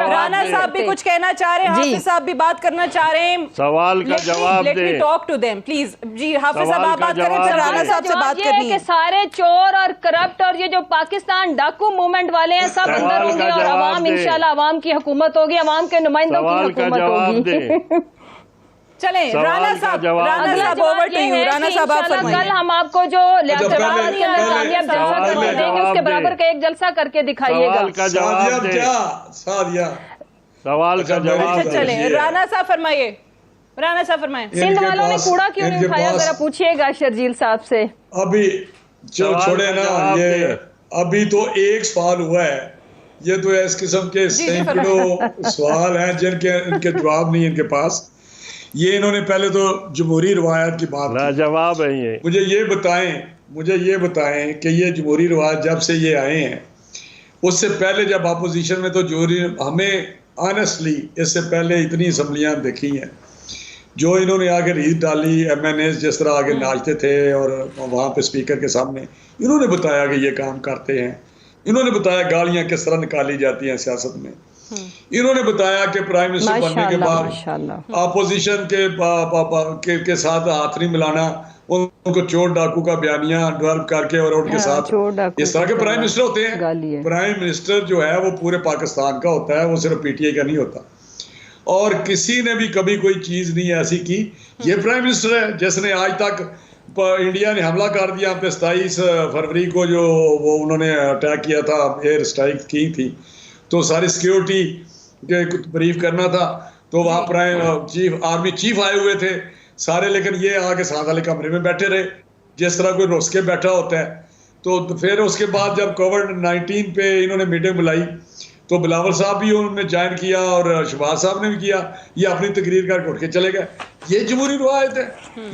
A: राना साहब भी कुछ कहना चाह रहे हैं, हाफिज साहब भी बात करना चाह रहे हैं।
D: सवाल का जवाब दे,
A: टॉक टू देम प्लीज। जी हाफिज साहब आप बात करें, फिर राना साहब से बात करनी है।
F: सारे चोर और करप्ट और ये जो पाकिस्तान डाकू मूवमेंट वाले हैं सब अंदर होंगे और अवाम इंशाल्लाह अवाम की हुकूमत होगी, अवाम के नुमाइंदों की हुकूमत होगी।
A: चले राना साहब ओवर टू यू। राना साहब आप फरमाइए।
F: कल हम आपको जो लियाकताबाद के अंदर कामयाब जलसा करके देंगे, उसके बराबर का एक जलसा करके दिखाइएगा।
D: सवाल का जवाब दे, सवाल का जवाब दे।
A: चले राना साहब फरमाइए, राना साहब फरमाइए।
F: सिंध वालों ने कूड़ा क्यों नहीं उठाया, जरा पूछिएगा शर्जील साहब से।
E: अभी जो छोड़े ना, ये अभी तो एक सवाल हुआ है, ये तो इस किस्म के सैकड़ों सवाल हैं जिनके इनके जवाब नहीं इनके पास। ये इन्होंने पहले तो जमहूरी रवायत की बात की,
D: जवाब है ये।
E: मुझे ये बताएं कि ये जमहूरी रवायत जब से ये आए हैं, उससे पहले जब अपोजिशन में तो जमहूरी, हमें ऑनेस्टली इससे पहले इतनी असम्बलियाँ देखी हैं जो इन्होंने आगे रीत डाली, MNAs जिस तरह आगे नाचते थे और वहाँ पे स्पीकर के सामने इन्होंने बताया कि ये काम करते हैं। इन्होंने बताया गालियां किस तरह निकाली जाती हैं सियासत में। इन्होंने बताया कि प्राइम मिनिस्टर बनने के बाद अपोजिशन के साथ हाथ नहीं मिलाना, उनको चोर डाकू का बयानिया डेवलप करके और उनके साथ इस तरह के प्राइम मिनिस्टर होते हैं। प्राइम मिनिस्टर जो है वो पूरे पाकिस्तान का होता है, वो सिर्फ PTI का नहीं होता। और किसी ने भी कभी कोई चीज नहीं ऐसी की। ये प्राइम मिनिस्टर है जिसने आज तक इंडिया ने हमला कर दिया हम पे 27 फरवरी को, जो वो उन्होंने अटैक किया था, एयर स्ट्राइक की थी, तो सारी सिक्योरिटी के ब्रीफ करना था, तो वहाँ प्राइम चीफ आर्मी चीफ आए हुए थे सारे, लेकिन ये आके साथ वाले कमरे में बैठे रहे जिस तरह कोई रुस के बैठा होता है। तो फिर उसके बाद जब कोविड-19 पे इन्होंने मीटिंग बुलाई तो बिलावल साहब भी उन्होंने ज्वाइन किया और शहबाज साहब ने भी किया, ये अपनी तकरीर करके उठ के चले गए। ये जमहूरी रवायत है,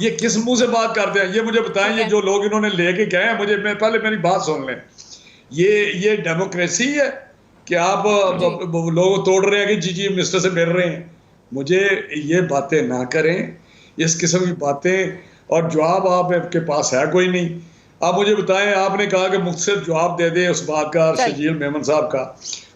E: ये किस मुंह से बात करते हैं? ये मुझे बताएं, ये जो लोग इन्होंने लेके गए हैं, मुझे पहले मेरी बात सुन लें, ये डेमोक्रेसी है कि आप लोग तोड़ रहे हैं कि जी चीफ मिनिस्टर से मिल रहे हैं? मुझे ये बातें ना करें, इस किस्म की बातें, और जवाब आपके पास है कोई नहीं। आप मुझे बताएं, आपने कहा कि मुख्तसर जवाब दे दे उस बात का, शजील मेमन साहब का,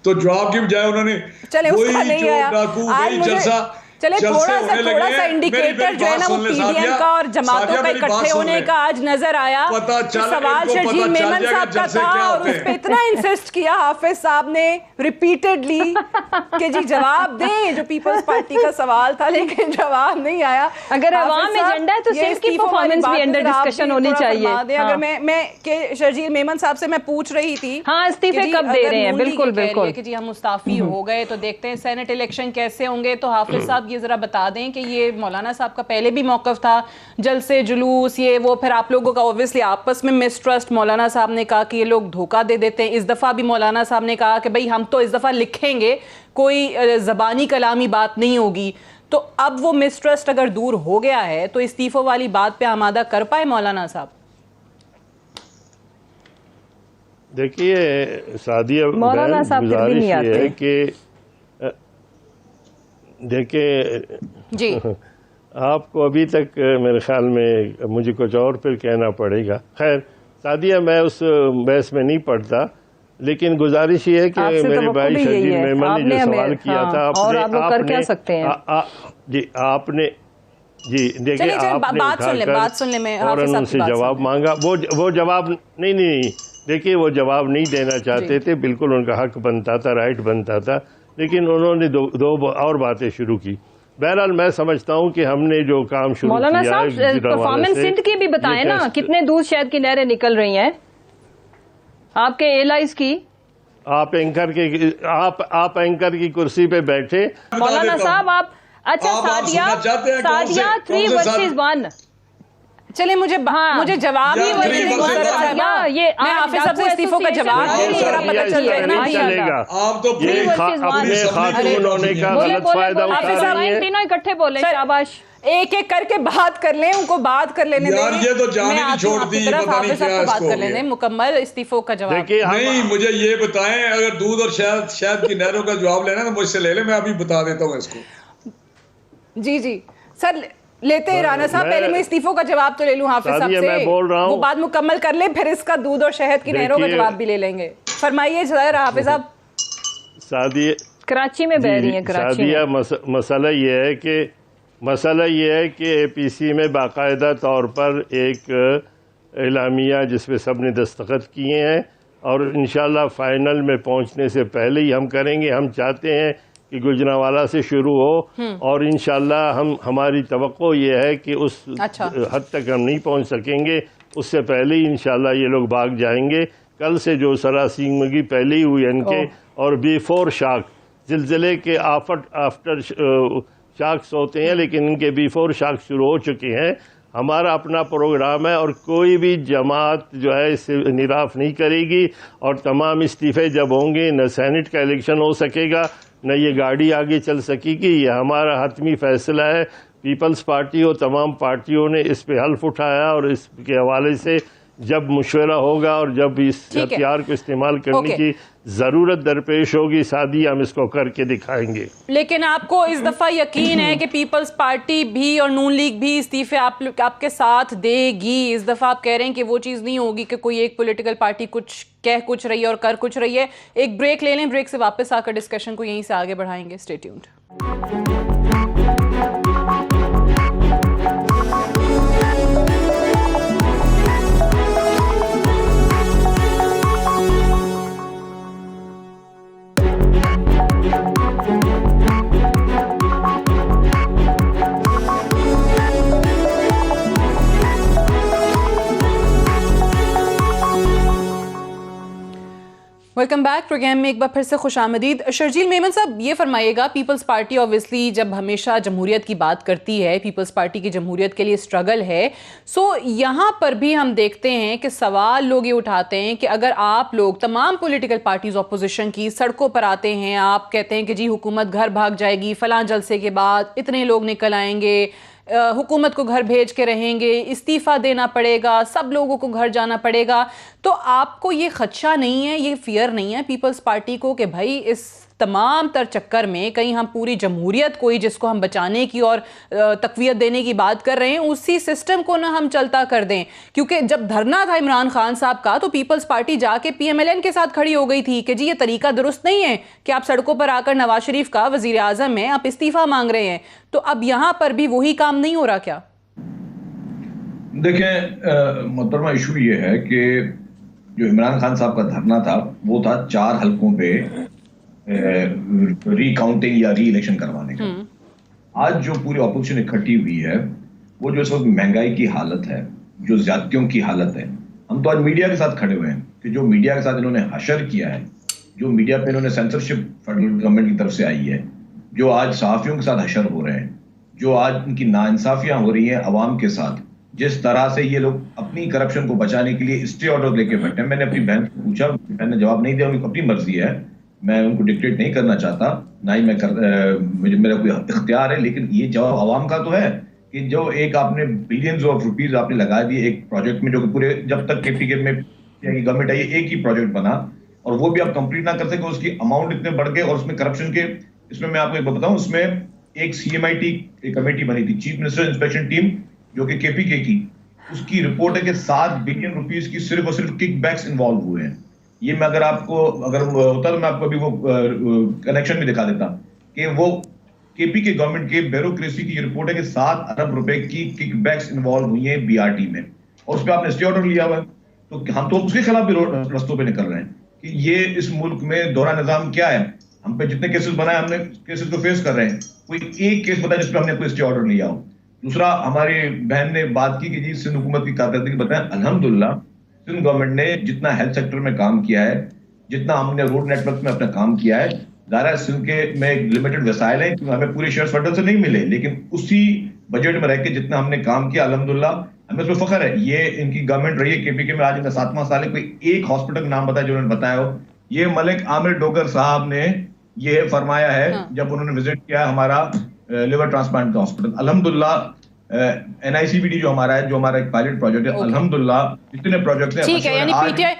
E: तो जवाब की बजाय उन्होंने वही चोर डाकू वही जलसा
A: चले थोड़ा सा इंडिकेटर जो है ना वो पीडीएम का और जमातों का इकट्ठे होने का आज नजर आया। सवाल शजील मेमन साहब का था और उस पे इतना इंसिस्ट किया हाफिज साहब ने रिपीटेडली कि जी जवाब दें, जो पीपल्स पार्टी का सवाल था, लेकिन जवाब नहीं आया।
F: अगर अवाम एजेंडा है तो सिर्फ की परफॉर्मेंस भी अंडर डिस्कशन होनी चाहिए।
A: अगर मैं शजील मेमन साहब से मैं पूछ रही थी
F: हाँ इस्तीफे कब दे रहे हैं, बिल्कुल बिल्कुल
A: कि जी हम मुस्ताफी हो गए तो देखते हैं सेनेट इलेक्शन कैसे होंगे, तो हाफिज साहब ये जरा बता दें कि ये मौलाना साहब का पहले भी मौकफ था, जलसे जुलूस ये वो, फिर आप लोगों का ऑब्वियसली आपस में मिसट्रस्ट, मौलाना साहब ने कहा कि ये लोग धोखा दे देते हैं, इस दफा भी मौलाना साहब ने कहा कि भाई हम तो इस दफा लिखेंगे, कोई जबानी कलामी बात नहीं होगी। तो अब वो मिसट्रस्ट अगर दूर हो गया है तो इस्तीफों वाली बात पे आमादा कर पाए मौलाना साहब?
D: देखिए सादिया,
F: मौलाना साहब फिर भी नहीं आते
D: कि देखिए
A: जी
D: आपको अभी तक मेरे ख्याल में मुझे कुछ और फिर कहना पड़ेगा। खैर सादिया, मैं उस बहस में नहीं पढ़ता, लेकिन गुजारिश ये है कि मेरे भाई शजील मेमन ने जो सवाल किया था जी आपने जी देखिए आपने और उनसे जवाब मांगा, वो जवाब नहीं देखिए वो जवाब नहीं देना चाहते थे, बिल्कुल उनका हक बनता था, राइट बनता था, लेकिन उन्होंने दो और बातें शुरू की। बहरहाल मैं समझता हूँ कि हमने जो काम शुरू किया है,
F: परफॉर्मेंस सिंध की भी बताएं ना, कितने दूध शहद की नहरें निकल रही हैं आपके एयरलाइंस की।
D: आप एंकर की कुर्सी पे बैठे
F: मौलाना साहब, आप अच्छा सादिया 3 वर्सेस 1
A: चले मुझे जवाब ही ये हाफिज साहब से इस्तीफों का जवाब पता चल
D: चलेगा। आप तो अपने खातून होने का गलत फायदा उठा रही हैं।
F: तीनों इकट्ठे बोले, शाबाश,
A: एक एक करके बात कर लें, उनको बात कर लेने दें।
E: ये तो जान ही छोड़ दी, पता नहीं क्या
A: बात कर लेने मुकम्मल इस्तीफों का जवाब।
E: नहीं, मुझे ये बताएं, अगर दूध और शहद की नहरों का जवाब लेना तो मुझसे ले ले, मैं अभी बता देता हूँ इसको।
A: जी सर लेते हैं राना साहब, पहले मैं इस्तीफों का जवाब तो ले लूं हाफिज साहब से,
D: मैं बोल रहा हूं,
A: वो बात मुकम्मल कर ले, फिर इसका दूध और शहद की नहरों का जवाब भी ले लेंगे। फरमाइए जरा हाफिज साहब।
D: सादिया
F: कराची में बह रही है,
D: सादिया मसला ये है कि एपीसी में बाकायदा तौर पर एक एलामिया जिसपे सब ने दस्तखत किए हैं और इंशाल्लाह फाइनल में पहुंचने से पहले ही हम करेंगे। हम चाहते हैं कि गुजरांवाला से शुरू हो और इंशाल्लाह हमारी तवक्को ये है कि उस हद तक हम नहीं पहुंच सकेंगे, उससे पहले ही इंशाल्लाह ये लोग भाग जाएंगे। कल से जो सरासिंगी पहले ही हुई इनके, और बिफोर शॉक, जिलजिले के आफ्टर शॉक्स होते हैं, लेकिन इनके बिफोर शॉक शुरू हो चुके हैं। हमारा अपना प्रोग्राम है और कोई भी जमात जो है इससे निराफ नहीं करेगी, और तमाम इस्तीफे जब होंगे न सेनेट का इलेक्शन हो सकेगा न ये गाड़ी आगे चल सकेगी। ये हमारा हतमी फैसला है। पीपल्स पार्टी और तमाम पार्टियों ने इस पे हल्फ उठाया और इसके हवाले से जब मुशवरा होगा और जब इस हथियार को इस्तेमाल करने की जरूरत दरपेश होगी, सादी हम इसको करके दिखाएंगे।
A: लेकिन आपको इस दफा यकीन है कि पीपल्स पार्टी भी और नून लीग भी इस्तीफे आपके साथ देगी? इस दफा आप कह रहे हैं कि वो चीज़ नहीं होगी कि कोई एक पॉलिटिकल पार्टी कुछ कह कुछ रही है और कर कुछ रही है। एक ब्रेक ले लें, ब्रेक से वापस आकर डिस्कशन को यहीं से आगे बढ़ाएंगे। Stay tuned. Welcome back programme में एक बार फिर से खुशामदीद। शर्जील मेमन साहब, ये फरमाइएगा, पीपल्स पार्टी ऑब्वियसली जब हमेशा जमहूरियत की बात करती है, पीपल्स पार्टी की जमहूरियत के लिए स्ट्रगल है, सो यहाँ पर भी हम देखते हैं कि सवाल लोग ये उठाते हैं कि अगर आप लोग तमाम पॉलिटिकल पार्टीज ऑपोजिशन की सड़कों पर आते हैं, आप कहते हैं कि जी हुकूमत घर भाग जाएगी, फलां जलसे के बाद इतने लोग निकल आएंगे, हुकूमत को घर भेज के रहेंगे, इस्तीफ़ा देना पड़ेगा, सब लोगों को घर जाना पड़ेगा, तो आपको ये खदशा नहीं है, ये फियर नहीं है पीपल्स पार्टी को कि भाई इस तमाम तर चक्कर में कहीं हम पूरी जमहूरियत को ही, जिसको हम बचाने की और तकवीयत देने की बात कर रहे हैं, उसी सिस्टम को ना हम चलता कर दें? क्योंकि जब धरना था इमरान खान साहब का तो पीपल्स पार्टी जाके PMLN के साथ खड़ी हो गई थी कि जी ये तरीका दुरुस्त नहीं है कि आप सड़कों पर आकर नवाज शरीफ का वजीर आजम है, आप इस्तीफा मांग रहे हैं। तो अब यहां पर भी वही काम नहीं हो रहा क्या?
C: देखें मोहतरमा, इशू ये है कि जो इमरान खान साहब का धरना था वो था 4 हलकों पे रिकाउंटिंग या री इलेक्शन करवाने का। आज जो पूरी ऑपोजिशन इकट्ठी हुई है वो जो इस वक्त महंगाई की हालत है, जो ज्यादतियों की हालत है, हम तो आज मीडिया के साथ खड़े हुए हैं कि जो मीडिया के साथ इन्होंने हशर किया है, जो मीडिया पे इन्होंने सेंसरशिप फेडरल गवर्नमेंट की तरफ से आई है, जो आज सहाफियों के साथ हशर हो रहे हैं, जो आज इनकी नाइंसाफियां हो रही हैं अवाम के साथ, जिस तरह से ये लोग अपनी करप्शन को बचाने के लिए स्टे ऑर्डर लेके बैठे हैं। मैंने अपनी बहन को पूछा, बहन ने जवाब नहीं दिया, उनकी अपनी मर्जी है, मैं उनको डिक्टेट नहीं करना चाहता, ना ही मुझे मेरा कोई इख्तियार है, लेकिन ये जवाब आवाम का तो है कि जो एक आपने बिलियंस ऑफ रुपीज आपने लगा दिए एक प्रोजेक्ट में, जो कि पूरे जब तक KPK में गवर्नमेंट आई एक ही प्रोजेक्ट बना और वो भी आप कंप्लीट ना कर सके, उसकी अमाउंट इतने बढ़ गए और उसमें करप्शन के, इसमें मैं आपको एक बताऊं, उसमें एक CMIT कमेटी बनी थी, चीफ मिनिस्टर इंस्पेक्शन टीम, जो कि KPK की, उसकी रिपोर्ट है कि 7 बिलियन रुपीस की सिर्फ और सिर्फ किकबैक्स इन्वॉल्व हुए हैं। ये मैं अगर होता तो मैं आपको अभी वो कनेक्शन भी दिखा देता कि वो KPK गवर्नमेंट के ब्यूरोक्रेसी की रिपोर्ट है कि 7 अरब रुपए की किकबैक्स इन्वॉल्व हुई है BRT में, और उस पर आपने स्टे ऑर्डर लिया हुआ है। तो हम तो उसके खिलाफ भी रस्तों पे निकल रहे हैं कि ये इस मुल्क में दोहरा निजाम क्या है। हम पे जितने केसेस बनाए, हमने केसेस को फेस कर रहे हैं, कोई एक केस बताया जिसपे हमने कोई स्टे ऑर्डर लिया हो। दूसरा, हमारी बहन ने बात की कि जी सिंध हुकूमत की कारकर्दगी बताएं। अल्हम्दुलिल्लाह सिंध गवर्नमेंट ने जितना हेल्थ सेक्टर में काम किया है, जितना हमने रोड नेटवर्क में अपना काम किया है, ज़ाहिर सिंध के में लिमिटेड वसाइल है, क्योंकि हमें पूरे शेयर फेडरल से नहीं मिले, लेकिन उसी बजट में रह के जितना हमने काम किया, अल्हम्दुलिल्लाह हमें उसमें फख्र है। ये इनकी गवर्नमेंट रही है KPK में, आज इनका 7वां साल है, कोई एक हॉस्पिटल का नाम बताया जो उन्होंने बताया हो। ये मलिक आमिर डोगर साहब ने ये फरमाया है जब उन्होंने विजिट किया हमारा लिवर ट्रांसप्लांट का हॉस्पिटल। अल्हम्दुलिल्लाह NICVD जो हमारा है, जो हमारा एक पायलट प्रोजेक्ट है, अल्हम्दुलिल्लाह इतने प्रोजेक्ट हैं।
A: ठीक है, यानी PTI,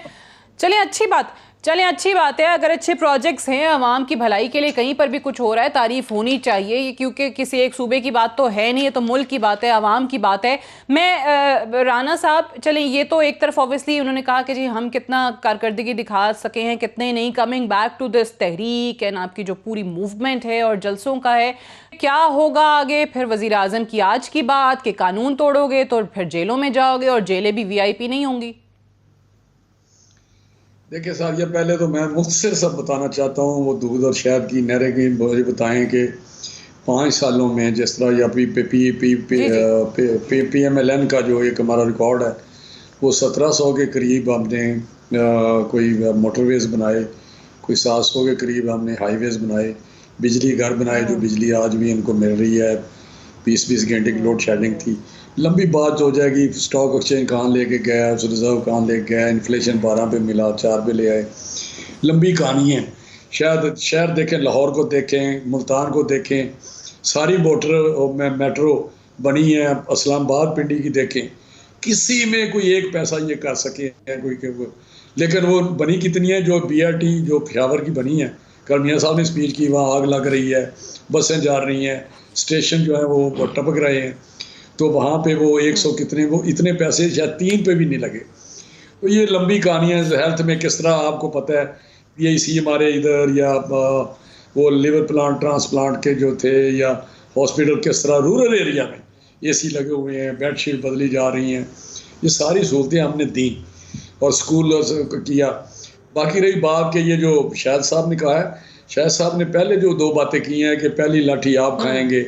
A: चलें अच्छी बात है, अगर अच्छे प्रोजेक्ट्स हैं, आवाम की भलाई के लिए कहीं पर भी कुछ हो रहा है, तारीफ होनी चाहिए, क्योंकि किसी एक सूबे की बात तो है नहीं, ये तो मुल्क की बात है, आवाम की बात है। मैं राना साहब, चलें ये तो एक तरफ ऑब्वियसली उन्होंने कहा कि जी हम कितना कारकर्दगी दिखा सके हैं, कितने नहीं। कमिंग बैक टू दिस तहरीक एंड आपकी जो पूरी मूवमेंट है और जलसों का है, क्या होगा आगे? फिर वजीर आजम की आज की बात कि कानून तोड़ोगे तो फिर जेलों में जाओगे, और जेलें भी VIP नहीं होंगी।
E: देखिए सादिया, पहले तो मैं मुख्तसर सब बताना चाहता हूँ, वो दूध और शहद की नहरें की मुझे बताएं कि 5 सालों में जिस तरह या PMLN का जो एक हमारा रिकॉर्ड है, वो 1700 के करीब हमने कोई मोटरवेज बनाए, कोई 700 के करीब हमने हाईवेज बनाए, बिजली घर बनाए, जो बिजली आज भी इनको मिल रही है, 20-20 घंटे की लोड शेडिंग थी। लंबी बात हो जाएगी, स्टॉक एक्सचेंज कहाँ लेके गया, रिजर्व कहाँ लेके गया, इन्फ्लेशन 12 पे मिला, 4 पे ले आए, लंबी कहानी है। शायद शहर देखें, लाहौर को देखें, मुल्तान को देखें, सारी मेट्रो बनी है, इस्लामाबाद पिंडी की देखें, किसी में कोई एक पैसा ये कर सके है कोई, लेकिन वो बनी कितनी है? जो BRT जो पेशावर की बनी है, कल मियाँ साहब ने स्पीच की, वहाँ आग लग रही है, बसें जा रही हैं, स्टेशन जो है वो टपक रहे हैं, तो वहाँ पे वो 100 कितने, वो इतने पैसे शायद 3 पे भी नहीं लगे। तो ये लंबी कहानियाँ। हेल्थ में किस तरह आपको पता है, PIC हमारे इधर, या वो लिवर प्लांट ट्रांसप्लांट के जो थे, या हॉस्पिटल किस तरह रूरल एरिया में AC लगे हुए हैं, बेडशीट बदली जा रही हैं, ये सारी सहूलतें हमने दी और स्कूल किया। बाकी रही बात कि ये जो शाहिद साहब ने कहा है, शाहिद साहब ने पहले जो 2 बातें की हैं कि पहली लाठी आप खाएंगे,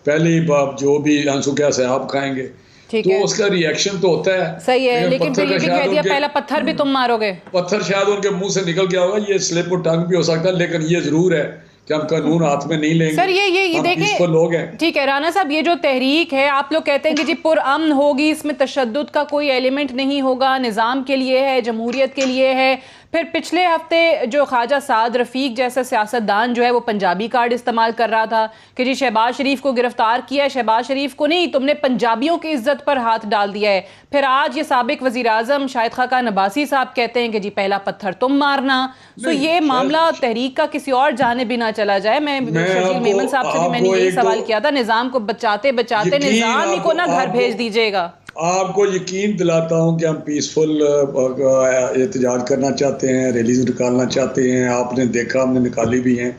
E: पहली बात जो भी आंसू कैसे आप खाएंगे,
A: ठीक
E: तो
A: है।
E: उसका रिएक्शन तो होता है।
A: सही है, लेकिन फिर ये भी कह दिया पहला पत्थर भी तुम मारोगे।
E: पत्थर शायद उनके मुंह से निकल गया होगा, ये स्लिप और टंग भी हो सकता है, लेकिन ये जरूर है कि हम कानून हाथ में नहीं लेंगे।
A: सर ये देखिए,
E: लोग हैं।
A: ठीक है राना साहब, ये जो तहरीक है आप लोग कहते हैं कि जी पुरअमन होगी, इसमें तशद्दुद का कोई एलिमेंट नहीं होगा, निज़ाम के लिए है, जमहूरियत के लिए है। फिर पिछले हफ्ते जो ख्वाजा साद रफीक जैसा सियासतदान जो है वो पंजाबी कार्ड इस्तेमाल कर रहा था कि जी शहबाज शरीफ को गिरफ्तार किया है, शहबाज शरीफ को नहीं, तुमने पंजाबियों की इज्जत पर हाथ डाल दिया है। फिर आज ये साबिक वजीर आजम शाहिद खाकान अब्बासी साहब कहते हैं कि जी पहला पत्थर तुम मारना। तो ये मामला तहरीक का किसी और जाने भी ना चला जाए। मैं शर्जील मेमन साहब से भी मैंने यही सवाल किया था, निजाम को बचाते बचाते निजाम ही को ना घर भेज दीजिएगा।
E: आपको यकीन दिलाता हूं कि हम पीसफुल एहतजाज करना चाहते हैं, रैलीज निकालना चाहते हैं। आपने देखा, हमने निकाली भी हैं।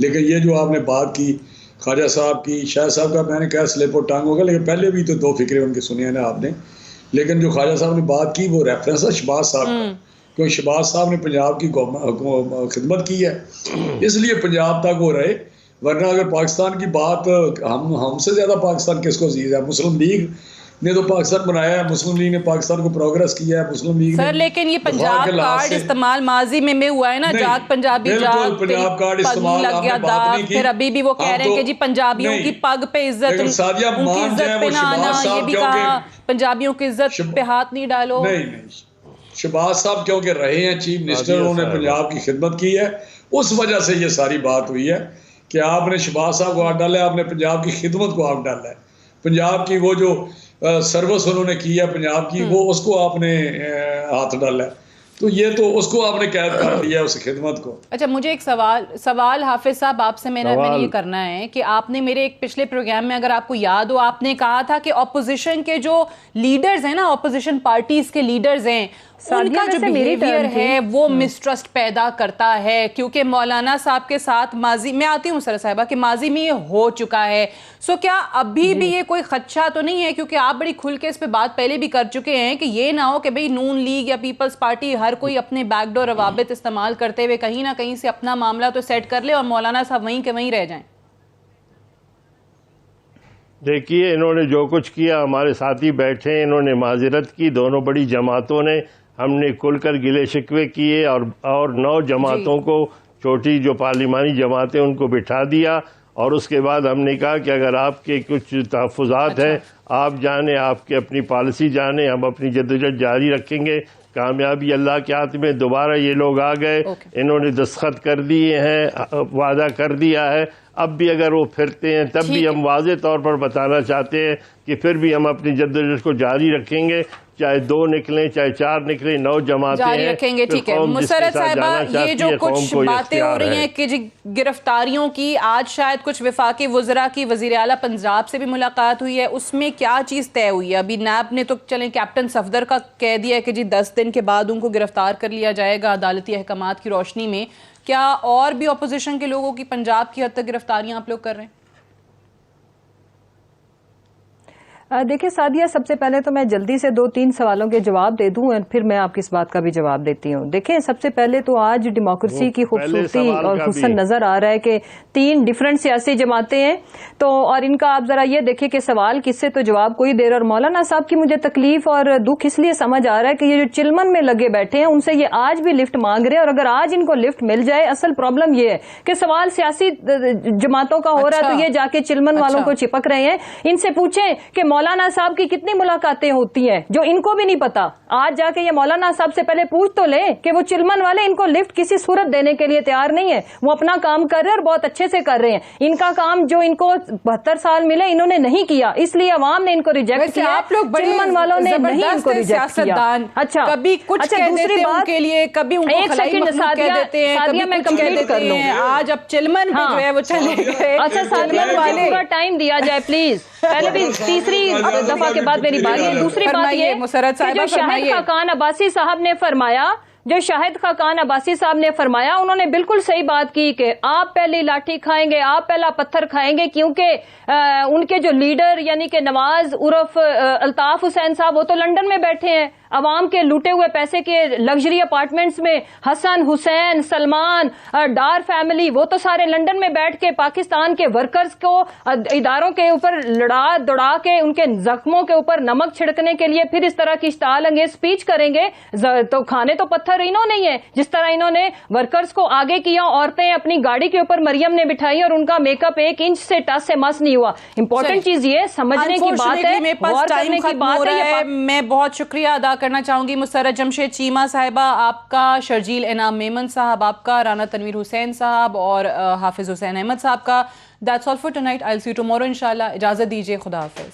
E: लेकिन ये जो आपने बात की ख्वाजा साहब की, शाह साहब का मैंने कहा स्लिप और टंग होगा, लेकिन पहले भी तो दो फिक्रे उनके सुने हैं ना आपने। लेकिन जो ख्वाजा साहब ने बात की वो रेफरेंस है शहबाज साहब का, क्योंकि शहबाज साहब ने पंजाब की खिदमत की है, इसलिए पंजाब तक वो रहे। वरना अगर पाकिस्तान की बात, हमसे ज़्यादा पाकिस्तान किसको अजीज है? मुस्लिम लीग ने तो पाकिस्तान बनाया है, मुस्लिम लीग ने पाकिस्तान को प्रोग्रेस किया है, मुस्लिम लीग
A: सर लेकिन ये पंजाब कार्ड इस्तेमाल माजी में हुआ है ना, जाग पंजाबी जाग,
E: पंजाब कार्ड इस्तेमाल
A: लग गया दाग। फिर अभी भी वो कह रहे हैं कि जी पंजाबियों की पग पे इज्जत, उनकी इज्जत पे ना आना, ये भी कहा पंजाबियों की इज्जत पे हाथ नहीं डालो।
E: नहीं, शहबाज साहब क्योंकि रहे हैं चीफ मिनिस्टर, उन्होंने पंजाब की खिदमत की है, उस वजह से ये सारी बात हुई है कि आपने शहबाज साहब को हाथ डाला है, आपने पंजाब की खिदमत को हाथ डाला है, पंजाब की वो जो सर्विस उन्होंने की है पंजाब की, वो उसको आपने हाथ डाला है, तो ये तो उसको आपने कैद कर लिया उस खिदमत को।
A: अच्छा, मुझे एक सवाल हाफिज साहब आपसे मैंने ये करना है कि आपने मेरे एक पिछले प्रोग्राम में अगर आपको याद हो, आपने कहा था कि ऑपोजिशन के जो लीडर्स हैं ना, ऑपोजिशन पार्टीज के लीडर्स हैं, उनका जो बिहेवियर है वो मिसट्रस्ट पैदा करता है, क्योंकि मौलाना साहब के साथ माजी, मैं आती हूँ सर साहिबा, कि माजी में ये हो चुका है। सो क्या अभी भी ये कोई खदशा तो नहीं है? क्योंकि आप बड़ी खुल के इस पे बात पहले भी कर चुके हैं कि ये ना हो कि भाई नून लीग या पीपल्स पार्टी हर कोई अपने बैकडोर रवाबित इस्तेमाल करते हुए कहीं ना कहीं से अपना मामला तो सेट कर ले और मौलाना साहब वहीं के वहीं रह जाएं।
D: देखिए, इन्होंने जो कुछ किया, हमारे साथी बैठे, इन्होंने माजरत की, दोनों बड़ी जमातों ने, हमने खुलकर गिले शिकवे किए और 9 जमातों को, छोटी जो पार्लिमानी जमातें, उनको बिठा दिया। और उसके बाद हमने कहा कि अगर आपके कुछ तहफ़्फ़ुज़ात हैं, आप जाने, आपके अपनी पॉलिसी जाने, हम अपनी जद्दोजहद जारी रखेंगे। कामयाबी अल्लाह के हाथ में। दोबारा ये लोग आ गए, इन्होंने दस्तखत कर दिए हैं, वादा कर दिया है। अब भी अगर वो फिरते हैं तब भी हम वाज़े तौर पर बताना चाहते हैं कि फिर भी हम अपनी जद्दोजहद को जारी रखेंगे, चाहे 2 निकलें चाहे 4 निकलें, 9 जमातें
A: जारी रखेंगे। ठीक है मुसर्रत साहिबा, ये जो कुछ बातें हो रही हैं कि जी गिरफ्तारियों की, आज शायद कुछ वफाकी वज़रा की वज़ीर आला पंजाब से भी मुलाकात हुई है, उसमें क्या चीज़ तय हुई है? अभी नैब ने तो चलें कैप्टन सफदर का कह दिया है कि जी 10 दिन के बाद उनको गिरफ्तार कर लिया जाएगा अदालती अहकामात की रोशनी में। क्या और भी अपोजिशन के लोगों की पंजाब की हद तक गिरफ्तारियां आप लोग कर रहे हैं?
F: देखिए सादिया, सबसे पहले तो मैं जल्दी से 2-3 सवालों के जवाब दे दूं और फिर मैं आपकी इस बात का भी जवाब देती हूं। देखिए, सबसे पहले तो आज डेमोक्रेसी की खूबसूरती और हुस्न नजर आ रहा है कि 3 डिफरेंट सियासी जमातें हैं, तो और इनका आप जरा ये देखिए कि सवाल किससे तो जवाब कोई दे रहा। और मौलाना साहब की मुझे तकलीफ और दुख इसलिए समझ आ रहा है कि ये जो चिलमन में लगे बैठे हैं उनसे ये आज भी लिफ्ट मांग रहे हैं, और अगर आज इनको लिफ्ट मिल जाए, असल प्रॉब्लम ये है कि सवाल सियासी जमातों का हो रहा है तो ये जाके चिलमन वालों को चिपक रहे हैं। इनसे पूछें कि मौलाना साहब की कितनी मुलाकातें होती हैं जो इनको भी नहीं पता। आज जाके ये मौलाना साहब से पहले पूछ तो ले कि वो चिलमन वाले इनको लिफ्ट किसी सूरत देने के लिए तैयार नहीं है। वो अपना काम कर रहे हैं और बहुत अच्छे से कर रहे हैं। इनका काम जो इनको 72 साल मिले इन्होंने नहीं किया, इसलिए अवाम ने इनको रिजेक्ट किया।
A: आप लोग
F: चिलमन वालों ने नहीं इनको रिजेक्ट किया। अच्छा,
A: कभी कुछ दूसरी बात के लिए, कभी उनको
F: एक सेकंड सादिया मैं कंप्लीट कर लूं।
A: आज अब चिलमन जो है वो चले गए।
F: अच्छा सादिया, पूरा टाइम दिया जाए प्लीज। पहले भी तीसरी दफा के बाद मेरी बात है। दूसरी बात ये कि जो शाहिद खाकान अब्बासी साहब ने फरमाया जो शाहिद खाकान अब्बासी साहब ने फरमाया, उन्होंने बिल्कुल सही बात की कि आप पहली लाठी खाएंगे, आप पहला पत्थर खाएंगे, क्योंकि उनके जो लीडर यानी कि नवाज उर्फ अल्ताफ हुसैन साहब, वो तो लंदन में बैठे हैं अवाम के लूटे हुए पैसे के लग्जरी अपार्टमेंट्स में। हसन, हुसैन, सलमान, डार फैमिली, वो तो सारे लंदन में बैठ के पाकिस्तान के वर्कर्स को इदारों के ऊपर लड़ा दौड़ा के उनके जख्मों के ऊपर नमक छिड़कने के लिए फिर इस तरह की इश्ताल अंगेज स्पीच करेंगे। तो खाने तो पत्थर इन्होंने ही है, जिस तरह इन्होंने वर्कर्स को आगे किया, औरतें अपनी गाड़ी के ऊपर मरियम ने बिठाई और उनका मेकअप 1 इंच से टस से मस नहीं हुआ। इंपॉर्टेंट चीज ये समझने की बात है, गौर करने की बात है।
A: मैं बहुत शुक्रिया अदा करना चाहूंगी मुसर्रत जमशेद चीमा साहिबा आपका, शर्जील इनाम मेमन साहब आपका, राना तनवीर हुसैन साहब और हाफिज हुसैन अहमद साहब का। That's all for tonight, I will see you tomorrow इंशाल्लाह। इजाजत दीजिए, खुदा हाफिज।